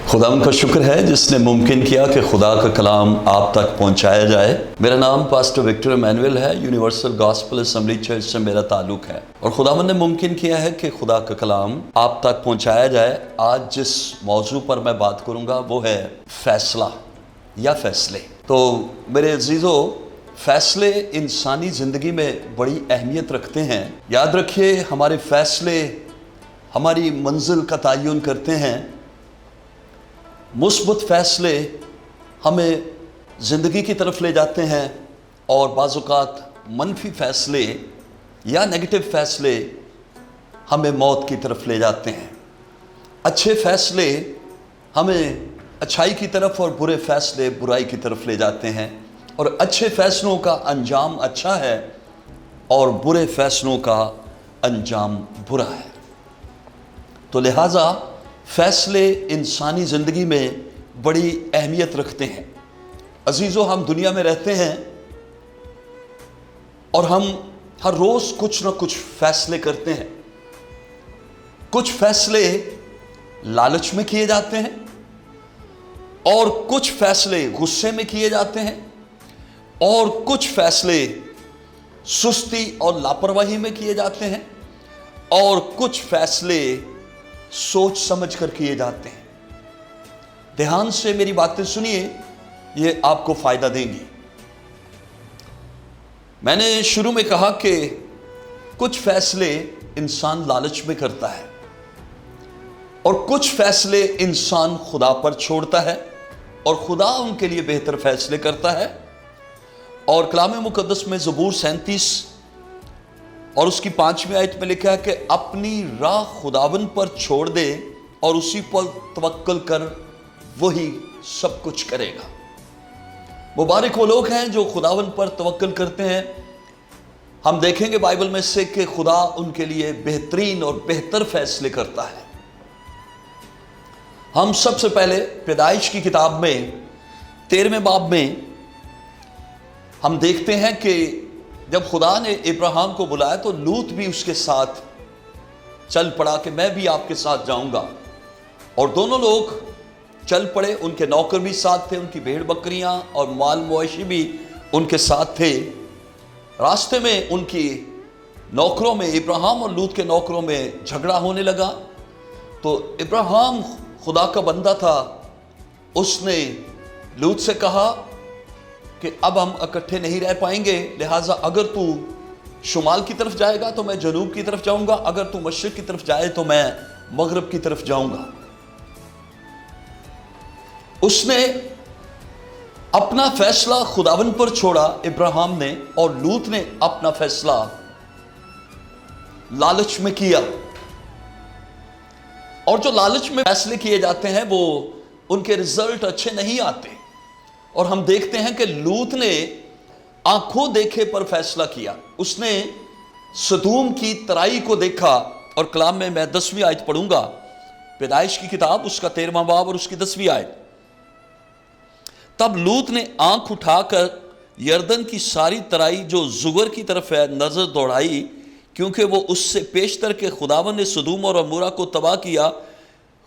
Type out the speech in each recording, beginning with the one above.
खुदावंद का शुक्र है जिसने मुमकिन किया कि खुदा का कलाम आप तक पहुंचाया जाए। मेरा नाम पास्टर विक्टर इमैनुअल है। यूनिवर्सल गॉस्पेल असेंबली चर्च से मेरा ताल्लुक है और खुदावंद ने मुमकिन किया है कि खुदा का कलाम आप तक पहुंचाया जाए। आज जिस मौजू पर मैं बात करूंगा वो है फैसला या फैसले। तो मेरे अजीजों, फैसले इंसानी ज़िंदगी में बड़ी अहमियत रखते हैं। याद रखिए, हमारे फैसले हमारी मंजिल का तयन करते हैं। मुस्बत फैसले हमें ज़िंदगी की तरफ ले जाते हैं और बाज़-औक़ात मनफी फैसले या नेगेटिव फैसले हमें मौत की तरफ ले जाते हैं। अच्छे फैसले हमें अच्छाई की तरफ और बुरे फैसले बुराई की तरफ ले जाते हैं। और अच्छे फैसलों का अंजाम अच्छा है और बुरे फैसलों का अंजाम बुरा है। तो लिहाजा फैसले इंसानी ज़िंदगी में बड़ी अहमियत रखते हैं। अजीज़ों, हम दुनिया में रहते हैं और हम हर रोज़ कुछ ना कुछ फैसले करते हैं। कुछ फैसले लालच में किए जाते हैं और कुछ फैसले गुस्से में किए जाते हैं और कुछ फैसले सुस्ती और लापरवाही में किए जाते हैं और कुछ फैसले सोच समझ कर किए जाते हैं। ध्यान से मेरी बातें सुनिए, ये आपको फायदा देंगी। मैंने शुरू में कहा कि कुछ फैसले इंसान लालच में करता है और कुछ फैसले इंसान खुदा पर छोड़ता है और खुदा उनके लिए बेहतर फैसले करता है। और कलाम मुकद्दस में ज़बूर 37 और उसकी 5वीं आयत में लिखा है कि अपनी राह खुदावन पर छोड़ दे और उसी पर तवक्कल कर, वही सब कुछ करेगा। मुबारक वो लोग हैं जो खुदावन पर तवक्कल करते हैं। हम देखेंगे बाइबल में से कि खुदा उनके लिए बेहतरीन और बेहतर फैसले करता है। हम सबसे पहले पैदाइश की किताब में 13वें बाब में हम देखते हैं कि जब खुदा ने इब्राहिम को बुलाया तो लूत भी उसके साथ चल पड़ा कि मैं भी आपके साथ जाऊंगा। और दोनों लोग चल पड़े। उनके नौकर भी साथ थे, उनकी भेड़ बकरियां और माल मवेशी भी उनके साथ थे। रास्ते में उनकी नौकरों में, इब्राहिम और लूत के नौकरों में झगड़ा होने लगा। तो इब्राहिम खुदा का बंदा था, उसने लूत से कहा कि अब हम इकट्ठे नहीं रह पाएंगे, लिहाजा अगर तू शुमाल की तरफ जाएगा तो मैं जनूब की तरफ जाऊंगा, अगर तू मशरिक की तरफ जाए तो मैं मगरब की तरफ जाऊंगा। उसने अपना फैसला खुदावन पर छोड़ा इब्राहिम ने, और लूत ने अपना फैसला लालच में किया। और जो लालच में फैसले किए जाते हैं वो उनके रिजल्ट अच्छे नहीं आते। और हम देखते हैं कि लूत ने आंखों देखे पर फैसला किया। उसने सदूम की तराई को देखा। और कलाम में मैं 10वीं आयत पढ़ूंगा, पैदाइश की किताब उसका 13वां बाब और उसकी 10वीं आयत। तब लूत ने आंख उठाकर यरदन की सारी तराई जो जुगर की तरफ है नजर दौड़ाई, क्योंकि वो उससे पेशतर के खुदावन ने सदूम और अमूरा को तबाह किया।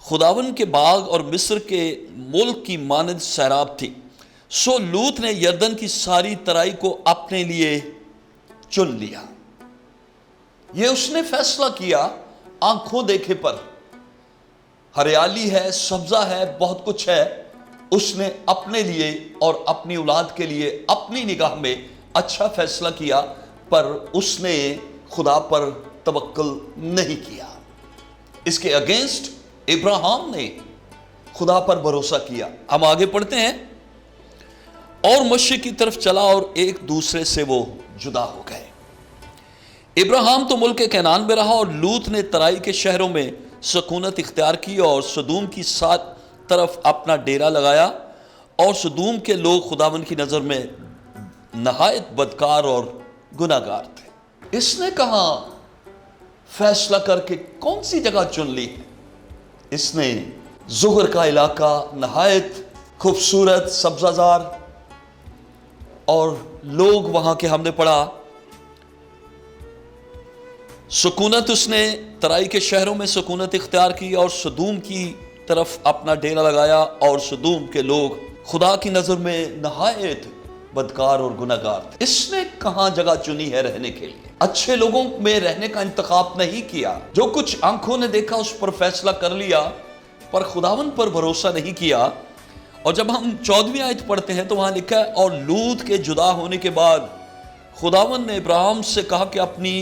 खुदावन के बाग और मिस्र के मुल्क की मानद सैराब थी। सो लूत ने यरदन की सारी तराई को अपने लिए चुन लिया। ये उसने फैसला किया आंखों देखे पर। हरियाली है, सब्जा है, बहुत कुछ है। उसने अपने लिए और अपनी औलाद के लिए अपनी निगाह में अच्छा फैसला किया, पर उसने खुदा पर तवक्कुल नहीं किया। इसके अगेंस्ट इब्राहिम ने खुदा पर भरोसा किया। हम आगे पढ़ते हैं। और मशरिक की तरफ चला और एक दूसरे से वो जुदा हो गए। इब्राहिम तो मुल्क कैनान में रहा और लूत ने तराई के शहरों में सकूनत इख्तियार की और सदूम की सात तरफ अपना डेरा लगाया। और सदूम के लोग खुदावन की नज़र में नहायत बदकार और गुनाहगार थे। इसने कहा फैसला करके कौन सी जगह चुन ली? इसने जुगर का इलाका, नहायत खूबसूरत सब्जाजार, और लोग वहां के, हमने पढ़ा सुकूनत, उसने तराई के शहरों में सुकूनत इख्तियार की और सदूम की طرف اپنا ڈیرا لگایا اور سدوم کے لوگ خدا کی نظر میں نہایت بدکار اور گناہگار تھے۔ اس نے کہاں جگہ چنی ہے رہنے کے لیے؟ اچھے لوگوں میں رہنے کا انتخاب نہیں کیا، جو کچھ آنکھوں نے دیکھا اس پر فیصلہ کر لیا، پر خداوند پر بھروسہ نہیں کیا۔ اور جب ہم 14ویں آیت پڑھتے ہیں تو وہاں لکھا ہے، اور لوط کے جدا ہونے کے بعد خداوند نے ابراہیم سے کہا کہ اپنی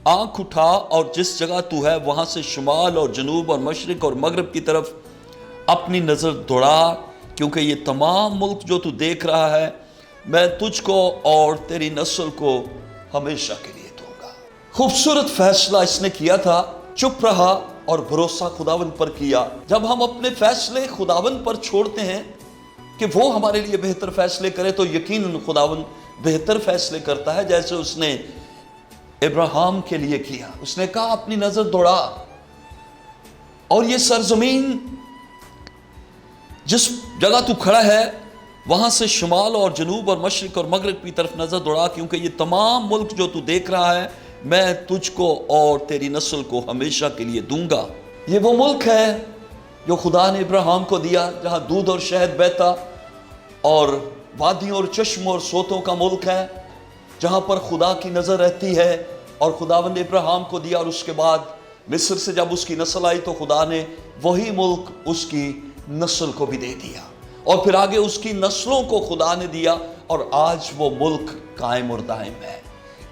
آنکھ اٹھا اور جس جگہ تو ہے وہاں سے شمال اور جنوب اور مشرق اور مغرب کی طرف اپنی نظر دوڑا، کیونکہ یہ تمام ملک جو تو دیکھ رہا ہے میں تجھ کو اور تیری نسل کو ہمیشہ کے لیے دوں گا۔ خوبصورت فیصلہ اس نے کیا تھا، چپ رہا اور بھروسہ خداوند پر کیا۔ جب ہم اپنے فیصلے خداوند پر چھوڑتے ہیں کہ وہ ہمارے لیے بہتر فیصلے کرے، تو یقیناً خداوند بہتر فیصلے کرتا ہے، جیسے اس نے ابراہیم کے لیے کیا۔ اس نے کہا اپنی نظر دوڑا، اور یہ سرزمین جس جگہ تو کھڑا ہے وہاں سے شمال اور جنوب اور مشرق اور مغرب کی طرف نظر دوڑا، کیونکہ یہ تمام ملک جو تو دیکھ رہا ہے میں تجھ کو اور تیری نسل کو ہمیشہ کے لیے دوں گا۔ یہ وہ ملک ہے جو خدا نے ابراہیم کو دیا، جہاں دودھ اور شہد بہتا، اور وادیوں اور چشموں اور سوتوں کا ملک ہے، جہاں پر خدا کی نظر رہتی ہے۔ اور خداوند نے ابراہیم کو دیا، اور اس کے بعد مصر سے جب اس کی نسل آئی تو خدا نے وہی ملک اس کی نسل کو بھی دے دیا، اور پھر آگے اس کی نسلوں کو خدا نے دیا، اور آج وہ ملک قائم اور دائم ہے،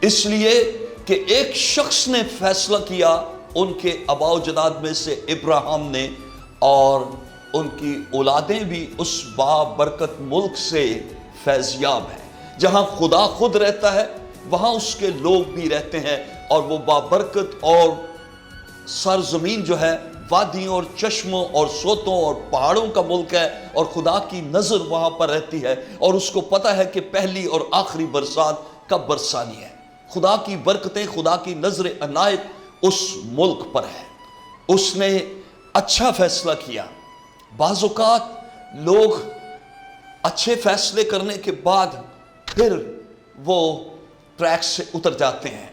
اس لیے کہ ایک شخص نے فیصلہ کیا، ان کے آباء و اجداد میں سے ابراہیم نے، اور ان کی اولادیں بھی اس بابرکت ملک سے فیض یاب ہیں۔ جہاں خدا خود رہتا ہے وہاں اس کے لوگ بھی رہتے ہیں، اور وہ بابرکت اور سرزمین جو ہے وادیوں اور چشموں اور سوتوں اور پہاڑوں کا ملک ہے، اور خدا کی نظر وہاں پر رہتی ہے، اور اس کو پتہ ہے کہ پہلی اور آخری برسات کب برسانی ہے۔ خدا کی برکتیں، خدا کی نظر عنایت اس ملک پر ہے۔ اس نے اچھا فیصلہ کیا۔ بعض اوقات لوگ اچھے فیصلے کرنے کے بعد پھر وہ ٹریک سے اتر جاتے ہیں۔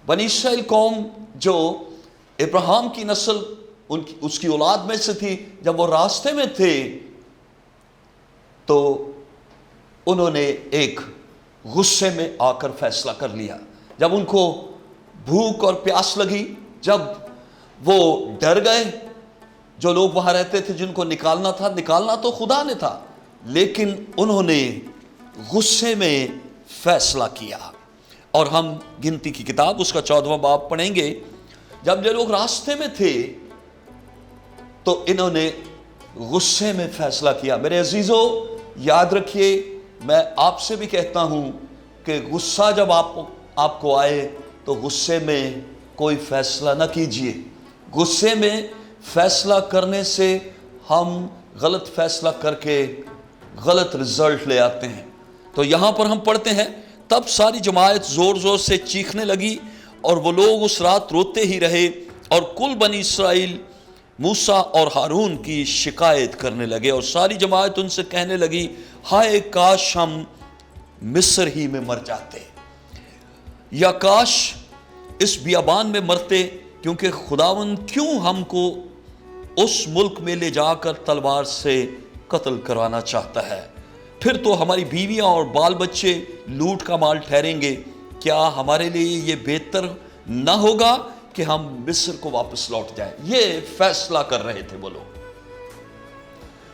بنی اسرائیل قوم جو ابراہیم کی نسل اس کی اولاد میں سے تھی، جب وہ راستے میں تھے تو انہوں نے ایک غصے میں آ کر فیصلہ کر لیا۔ جب ان کو بھوک اور پیاس لگی، جب وہ ڈر گئے، جو لوگ وہاں رہتے تھے جن کو نکالنا تو خدا نے تھا، لیکن انہوں نے غصے میں فیصلہ کیا۔ اور ہم گنتی کی کتاب اس کا 14واں باب پڑھیں گے۔ جب یہ لوگ راستے میں تھے تو انہوں نے غصے میں فیصلہ کیا۔ میرے عزیزو یاد رکھیے، میں آپ سے بھی کہتا ہوں کہ غصہ جب آپ کو آئے تو غصے میں کوئی فیصلہ نہ کیجیے۔ غصے میں فیصلہ کرنے سے ہم غلط فیصلہ کر کے غلط رزلٹ لے آتے ہیں۔ تو یہاں پر ہم پڑھتے ہیں، تب ساری جماعت زور زور سے چیخنے لگی، اور وہ لوگ اس رات روتے ہی رہے، اور کل بنی اسرائیل موسیٰ اور ہارون کی شکایت کرنے لگے، اور ساری جماعت ان سے کہنے لگی، ہائے کاش ہم مصر ہی میں مر جاتے، یا کاش اس بیابان میں مرتے، کیونکہ خداوند کیوں ہم کو اس ملک میں لے جا کر تلوار سے قتل کروانا چاہتا ہے؟ پھر تو ہماری بیویاں اور بال بچے لوٹ کا مال ٹھہریں گے۔ کیا ہمارے لیے یہ بہتر نہ ہوگا کہ ہم مصر کو واپس لوٹ جائیں؟ یہ فیصلہ کر رہے تھے وہ لوگ۔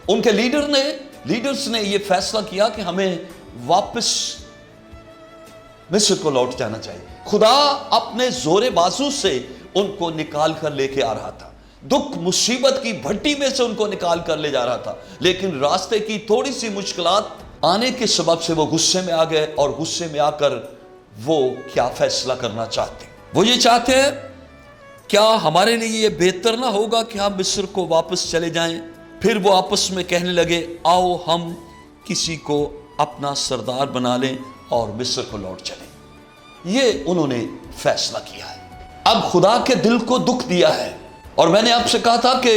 ان کے لیڈرز نے یہ فیصلہ کیا کہ ہمیں واپس مصر کو لوٹ جانا چاہیے۔ خدا اپنے زور بازو سے ان کو نکال کر لے کے آ رہا تھا، دکھ مصیبت کی بھٹی میں سے ان کو نکال کر لے جا رہا تھا، لیکن راستے کی تھوڑی سی مشکلات آنے کے سبب سے وہ غصے میں آ گئے، اور غصے میں آ کر وہ کیا فیصلہ کرنا چاہتے ہیں؟ وہ یہ چاہتے ہیں، کیا ہمارے لیے یہ بہتر نہ ہوگا کہ ہم مصر کو واپس چلے جائیں؟ پھر وہ آپس میں کہنے لگے، آؤ ہم کسی کو اپنا سردار بنا لیں اور مصر کو لوٹ چلیں۔ یہ انہوں نے فیصلہ کیا ہے۔ اب خدا کے دل کو دکھ دیا ہے، اور میں نے آپ سے کہا تھا کہ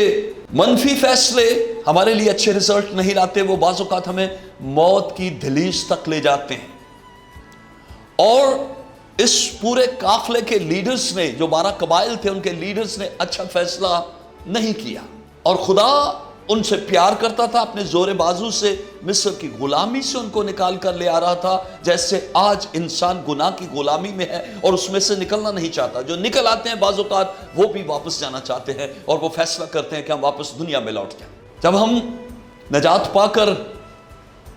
منفی فیصلے ہمارے لیے اچھے رزلٹ نہیں لاتے، وہ بعض اوقات ہمیں موت کی دہلیز تک لے جاتے ہیں۔ اور اس پورے قافلے کے لیڈرز نے، جو 12 قبائل تھے، ان کے لیڈرز نے اچھا فیصلہ نہیں کیا۔ اور خدا ان سے پیار کرتا تھا، اپنے زور بازو سے مصر کی غلامی سے ان کو نکال کر لے آ رہا تھا، جیسے آج انسان گناہ کی غلامی میں ہے اور اس میں سے نکلنا نہیں چاہتا۔ جو نکل آتے ہیں بعض اوقات وہ بھی واپس جانا چاہتے ہیں اور وہ فیصلہ کرتے ہیں کہ ہم واپس دنیا میں لوٹ جائیں۔ جب ہم نجات پا کر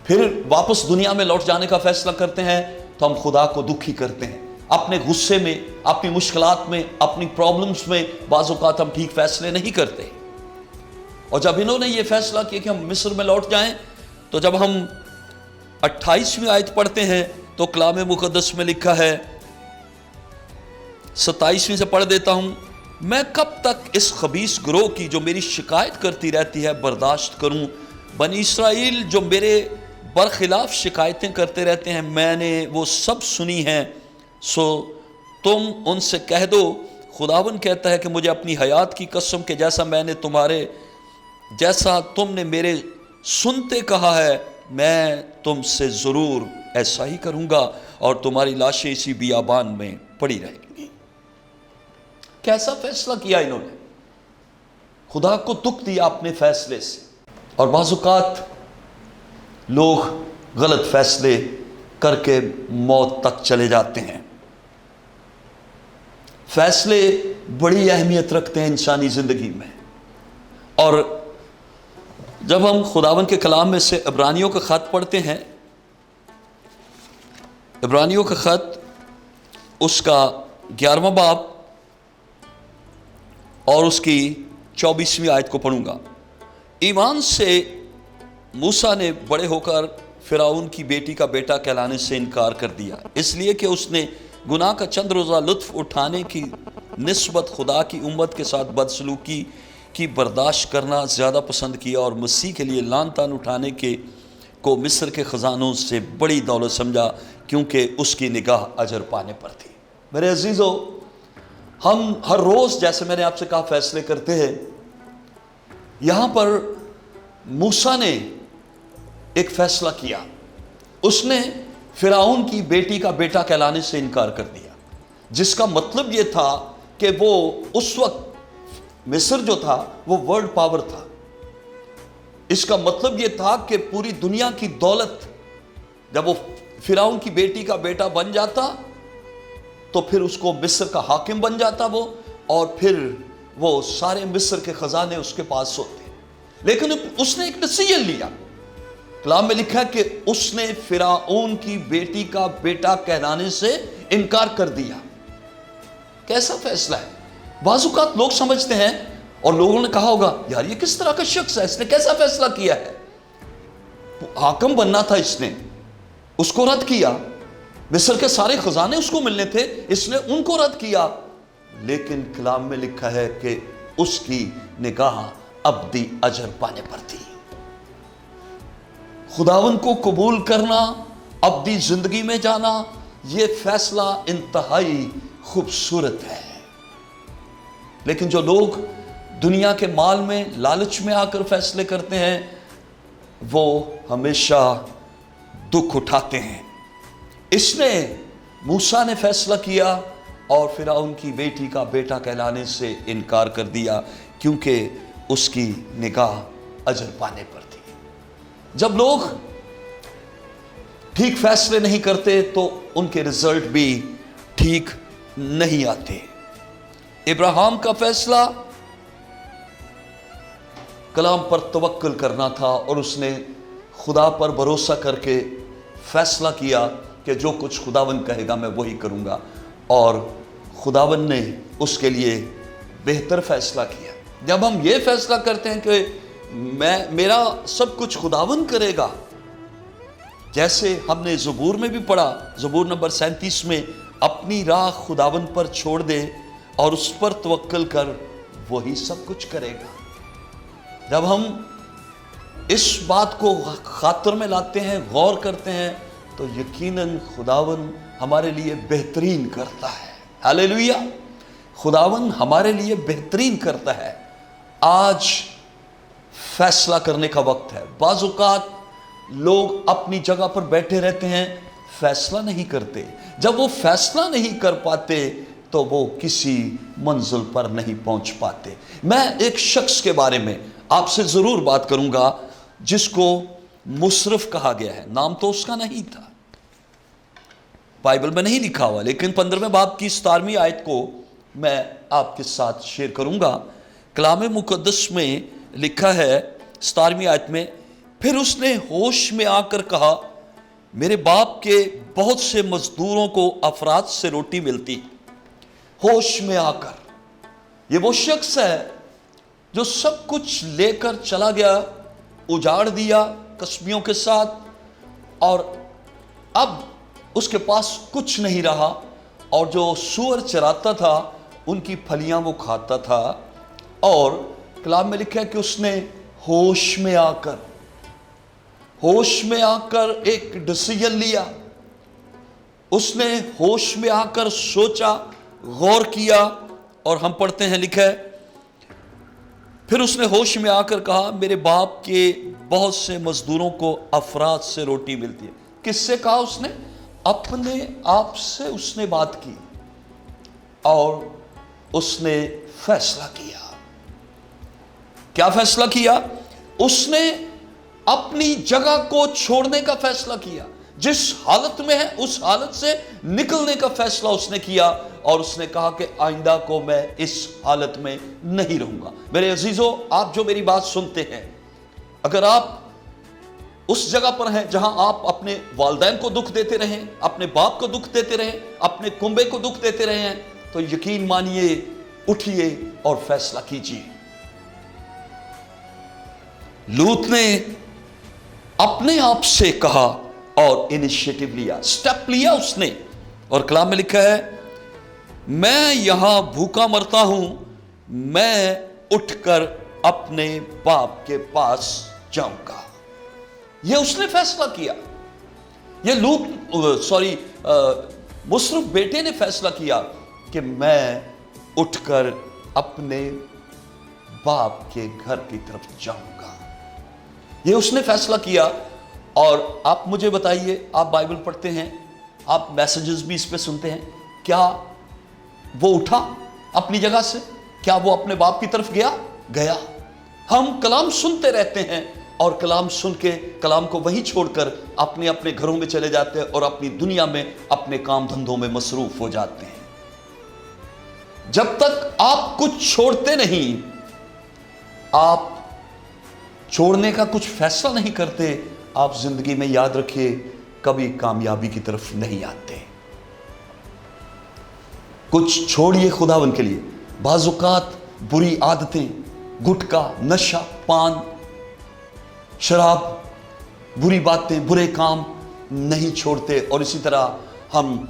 پھر واپس دنیا میں لوٹ جانے کا فیصلہ کرتے ہیں تو ہم خدا کو دکھی کرتے ہیں، اپنے غصے میں، اپنی مشکلات میں، اپنی پرابلمز میں بعض اوقات ہم ٹھیک فیصلے نہیں کرتے۔ اور جب انہوں نے یہ فیصلہ کیا کہ ہم مصر میں لوٹ جائیں، تو جب ہم 28ویں آیت پڑھتے ہیں تو کلام مقدس میں لکھا ہے، 27ویں سے پڑھ دیتا ہوں، میں کب تک اس خبیث گروہ کی جو میری شکایت کرتی رہتی ہے برداشت کروں؟ بنی اسرائیل جو میرے برخلاف شکایتیں کرتے رہتے ہیں، میں نے وہ سب سنی ہیں، سو تم ان سے کہہ دو، خداوند کہتا ہے کہ مجھے اپنی حیات کی قسم کہ جیسا تم نے میرے سنتے کہا ہے، میں تم سے ضرور ایسا ہی کروں گا اور تمہاری لاشیں اسی بیابان میں پڑی رہیں گی۔ کیسا فیصلہ کیا انہوں نے؟ خدا کو دکھ دیا اپنے فیصلے سے۔ اور بعض اوقات لوگ غلط فیصلے کر کے موت تک چلے جاتے ہیں۔ فیصلے بڑی اہمیت رکھتے ہیں انسانی زندگی میں۔ اور جب ہم خداوند کے کلام میں سے عبرانیوں کا خط پڑھتے ہیں، عبرانیوں کا خط اس کا 11واں باب اور اس کی 24ویں آیت کو پڑھوں گا۔ ایمان سے موسیٰ نے بڑے ہو کر فرعون کی بیٹی کا بیٹا کہلانے سے انکار کر دیا، اس لیے کہ اس نے گناہ کا چند روزہ لطف اٹھانے کی نسبت خدا کی امت کے ساتھ بدسلوکی کی برداشت کرنا زیادہ پسند کیا اور مسیح کے لیے لعن طعن اٹھانے کو مصر کے خزانوں سے بڑی دولت سمجھا، کیونکہ اس کی نگاہ اجر پانے پر تھی۔ میرے عزیزو، ہم ہر روز جیسے میں نے آپ سے کہا فیصلے کرتے ہیں۔ یہاں پر موسیٰ نے ایک فیصلہ کیا، اس نے فرعون کی بیٹی کا بیٹا کہلانے سے انکار کر دیا، جس کا مطلب یہ تھا کہ وہ اس وقت مصر جو تھا وہ ورلڈ پاور تھا۔ اس کا مطلب یہ تھا کہ پوری دنیا کی دولت جب وہ فرعون کی بیٹی کا بیٹا بن جاتا تو پھر اس کو مصر کا حاکم بن جاتا وہ، اور پھر وہ سارے مصر کے خزانے اس کے پاس ہوتے۔ لیکن اس نے ایک ڈیسیژن لیا، کلام میں لکھا ہے کہ اس نے فرعون کی بیٹی کا بیٹا کہلانے سے انکار کر دیا۔ کیسا فیصلہ ہے؟ بعض اوقات لوگ سمجھتے ہیں اور لوگوں نے کہا ہوگا، یار یہ کس طرح کا شخص ہے، اس نے کیسا فیصلہ کیا ہے؟ حاکم بننا تھا اس نے، اس کو رد کیا۔ مصر کے سارے خزانے اس کو ملنے تھے، اس نے ان کو رد کیا۔ لیکن کلام میں لکھا ہے کہ اس کی نگاہ ابدی اجر پانے پر تھی۔ خداوند کو قبول کرنا، ابدی زندگی میں جانا، یہ فیصلہ انتہائی خوبصورت ہے۔ لیکن جو لوگ دنیا کے مال میں، لالچ میں آ کر فیصلے کرتے ہیں، وہ ہمیشہ دکھ اٹھاتے ہیں۔ اس نے موسیٰ نے فیصلہ کیا اور فرعون کی بیٹی کا بیٹا کہلانے سے انکار کر دیا، کیونکہ اس کی نگاہ اجر پانے پر تھی۔ جب لوگ ٹھیک فیصلے نہیں کرتے تو ان کے رزلٹ بھی ٹھیک نہیں آتے۔ ابراہیم کا فیصلہ کلام پر توکل کرنا تھا، اور اس نے خدا پر بھروسہ کر کے فیصلہ کیا کہ جو کچھ خداوند کہے گا میں وہی کروں گا، اور خداوند نے اس کے لیے بہتر فیصلہ کیا۔ جب ہم یہ فیصلہ کرتے ہیں کہ میرا سب کچھ خداوند کرے گا، جیسے ہم نے زبور میں بھی پڑھا، زبور نمبر 37 میں، اپنی راہ خداوند پر چھوڑ دے اور اس پر توکل کر، وہی سب کچھ کرے گا۔ جب ہم اس بات کو خاطر میں لاتے ہیں، غور کرتے ہیں، تو یقیناً خداوند ہمارے لیے بہترین کرتا ہے۔ ہاللیلویہ! خداوند ہمارے لیے بہترین کرتا ہے۔ آج فیصلہ کرنے کا وقت ہے۔ بعض اوقات لوگ اپنی جگہ پر بیٹھے رہتے ہیں، فیصلہ نہیں کرتے۔ جب وہ فیصلہ نہیں کر پاتے تو وہ کسی منزل پر نہیں پہنچ پاتے۔ میں ایک شخص کے بارے میں आपसे ज़रूर बात करूंगा जिसको मुसरफ कहा गया है। नाम तो उसका नहीं था, बाइबल में नहीं लिखा हुआ, लेकिन 15वें बाब की 17वीं आयत को मैं आपके साथ शेयर करूंगा। कलाम मुकद्दस में लिखा है 17वीं आयत में, फिर उसने होश में आकर कहा, मेरे बाप के बहुत से मजदूरों को अफराद से रोटी मिलती। होश में आकर, ये वो शख्स है जो सब कुछ लेकर चला गया, उजाड़ दिया कसबियों के साथ, और अब उसके पास कुछ नहीं रहा, और जो सूअर चराता था उनकी फलियां वो खाता था। और कलाम में लिखा है कि उसने होश में आकर एक डिसीजन लिया। उसने होश में आकर सोचा, गौर किया, और हम पढ़ते हैं, लिखा है, फिर उसने होश में आकर कहा, मेरे बाप के बहुत से मजदूरों को अफराद से रोटी मिलती है। किससे कहा उसने? अपने आप से उसने बात की और उसने फैसला किया। क्या फैसला किया? उसने अपनी जगह को छोड़ने का फैसला किया। जिस हालत में है उस हालत से निकलने का फैसला उसने किया, और उसने कहा कि आइंदा को मैं इस हालत में नहीं रहूंगा। मेरे अजीजों, आप जो मेरी बात सुनते हैं, अगर आप उस जगह पर हैं जहां आप अपने वालिदैन को दुख देते रहे, अपने बाप को दुख देते रहे, अपने कुंबे को दुख देते रहे हैं, तो यकीन मानिए, उठिए और फैसला कीजिए। लूत ने अपने आप से कहा और इनिशिएटिव लिया, स्टेप लिया उसने। और कलाम में लिखा है, मैं यहां भूखा मरता हूं, मैं उठकर अपने बाप के पास जाऊंगा। यह उसने फैसला किया। यह मुसरफ बेटे ने फैसला किया कि मैं उठकर अपने बाप के घर की तरफ जाऊंगा। यह उसने फैसला किया। और आप मुझे बताइए, आप बाइबल पढ़ते हैं, आप मैसेजेस भी इस पे सुनते हैं, क्या वो उठा अपनी जगह से? क्या वो अपने बाप की तरफ गया? हम कलाम सुनते रहते हैं और कलाम सुन के कलाम को वहीं छोड़कर अपने अपने घरों में चले जाते हैं और अपनी दुनिया में अपने काम धंधों में मसरूफ हो जाते हैं। जब तक आप कुछ छोड़ते नहीं, आप छोड़ने का कुछ फैसला नहीं करते, आप जिंदगी में, याद रखिए, कभी कामयाबी की तरफ नहीं आते। कुछ छोड़िए खुदावन के लिए। बाजुकात बुरी आदतें, गुटखा, नशा, पान, शराब, बुरी बातें, बुरे काम नहीं छोड़ते, और इसी तरह हम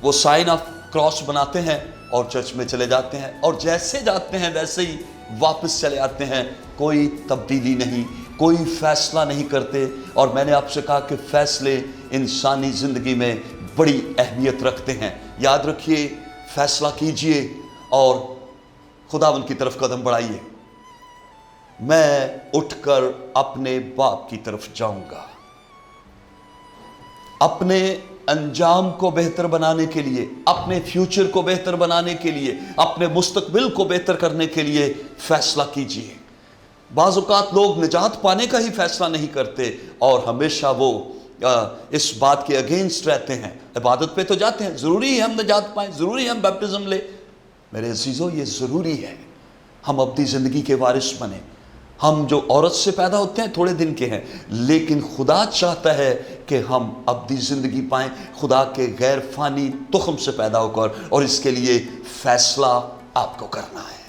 वो साइन ऑफ क्रॉस बनाते हैं और चर्च में चले जाते हैं, और जैसे जाते हैं वैसे ही वापस चले आते हैं। कोई तब्दीली नहीं, कोई फैसला नहीं करते। और मैंने आपसे कहा कि फैसले इंसानी जिंदगी में बड़ी अहमियत रखते हैं। याद रखिए, फैसला कीजिए और खुदावंद की तरफ कदम बढ़ाइए। मैं उठकर अपने बाप की तरफ जाऊंगा। अपने अंजाम को बेहतर बनाने के लिए, अपने फ्यूचर को बेहतर बनाने के लिए, अपने मुस्तकबिल को बेहतर करने के लिए फैसला कीजिए। बाज़ औक़ात लोग निजात पाने का ही फैसला नहीं करते और हमेशा वो इस बात के अगेंस्ट रहते हैं। इबादत पे तो जाते हैं, ज़रूरी है हम निजात पाएँ, ज़रूरी है हम बैप्टिज़म ले। मेरे अज़ीज़ों, ये ज़रूरी है हम अपनी ज़िंदगी के वारिस बने। हम जो औरत से पैदा होते हैं थोड़े दिन के हैं, लेकिन खुदा चाहता है कि हम अपनी ज़िंदगी पाएँ खुदा के गैर फ़ानी तुख़्म से पैदा होकर, और इसके लिए फ़ैसला आपको करना है।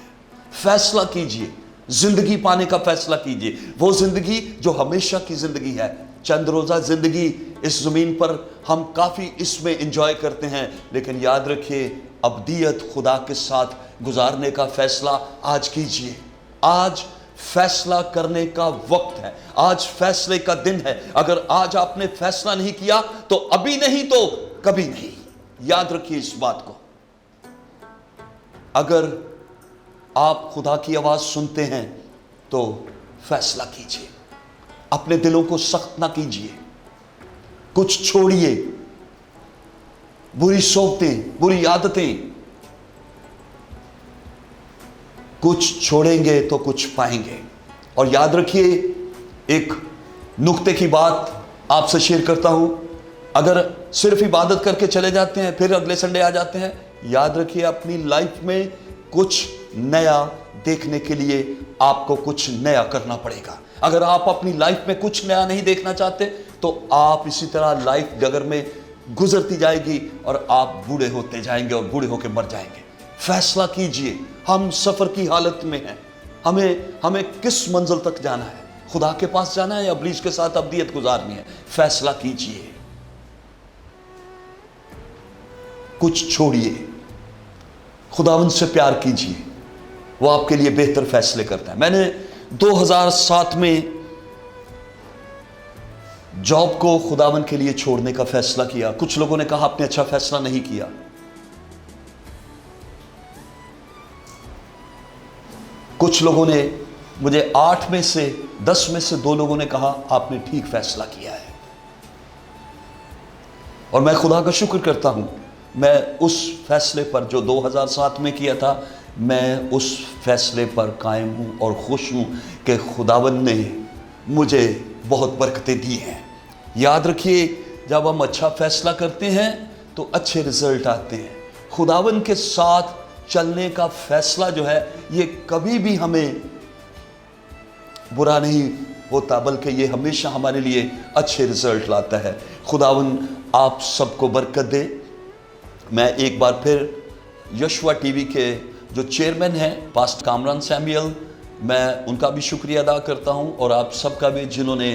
फ़ैसला कीजिए, ज़िंदगी पाने का फ़ैसला कीजिए, वो ज़िंदगी जो हमेशा की ज़िंदगी है। चंद रोज़ा ज़िंदगी इस ज़मीन पर हम काफ़ी इसमें इंजॉय करते हैं, लेकिन याद रखिए, अब्दियत खुदा के साथ गुजारने का फ़ैसला आज कीजिए। आज फैसला करने का वक्त है, आज फैसले का दिन है। अगर आज आपने फैसला नहीं किया तो अभी नहीं तो कभी नहीं। याद रखिए इस बात को। अगर आप खुदा की आवाज सुनते हैं तो फैसला कीजिए, अपने दिलों को सख्त ना कीजिए, कुछ छोड़िए, बुरी सोचतें, बुरी आदतें, कुछ छोड़ेंगे तो कुछ पाएंगे। और याद रखिए, एक नुक्ते की बात आपसे शेयर करता हूं, अगर सिर्फ इबादत करके चले जाते हैं फिर अगले संडे आ जाते हैं, याद रखिए अपनी लाइफ में कुछ नया देखने के लिए आपको कुछ नया करना पड़ेगा। अगर आप अपनी लाइफ में कुछ नया नहीं देखना चाहते तो आप इसी तरह लाइफ डगर में गुजरती जाएगी और आप बूढ़े होते जाएंगे और बूढ़े होकर मर जाएंगे। फैसला कीजिए, हम सफर की हालत में हैं, हमें किस मंजिल तक जाना है, खुदा के पास जाना है या इब्लीस के साथ अब्दियत गुजारनी है। फैसला कीजिए, कुछ छोड़िए, खुदावंद से प्यार कीजिए, वो आपके लिए बेहतर फैसले करता है। मैंने 2007 में जॉब को खुदावंद के लिए छोड़ने का फैसला किया। कुछ लोगों ने कहा आपने अच्छा फैसला नहीं किया। कुछ लोगों ने मुझे 8 में से 10 में से 2 लोगों ने कहा आपने ठीक फैसला किया है। और मैं खुदा का शुक्र करता हूं, मैं उस फैसले पर जो 2007 में किया था, मैं उस फैसले पर कायम हूं और खुश हूं कि खुदावंद ने मुझे बहुत बरकतें दी हैं। याद रखिए, जब हम अच्छा फैसला करते हैं तो अच्छे रिजल्ट आते हैं। खुदावंद के साथ चलने का फैसला जो है ये कभी भी हमें बुरा नहीं होता, बल्कि ये हमेशा हमारे लिए अच्छे रिजल्ट लाता है। खुदावंद आप सबको बरकत दे। मैं एक बार फिर यशुआ टीवी के जो चेयरमैन हैं पास्टर कामरान सैमुअल, मैं उनका भी शुक्रिया अदा करता हूं और आप सबका भी जिन्होंने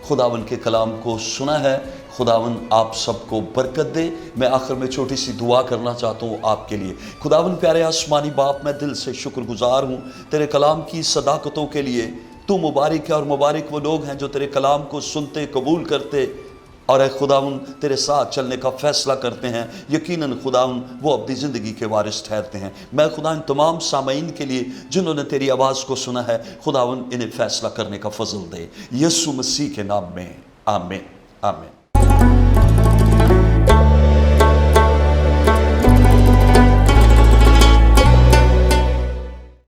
खुदावंद के कलाम को सुना है। खुदावंद आप सबको बरकत दे। मैं आखिर में छोटी सी दुआ करना चाहता हूँ आपके लिए। खुदावंद प्यारे आसमानी बाप, मैं दिल से शुक्रगुजार हूँ तेरे कलाम की सदाकतों के लिए। तू मुबारक है और मुबारक वो लोग हैं जो तेरे कलाम को सुनते, कबूल करते और ए खुदावंद तेरे साथ चलने का फैसला करते हैं। यकीनन खुदावंद वो अपनी ज़िंदगी के वारिस ठहरते हैं। मैं खुदा इन तमाम सामीन के लिए जिन्होंने तेरी आवाज़ को सुना है, खुदावंद इन्हें फैसला करने का फजल दे, यीशु मसीह के नाम में, आमीन आमीन।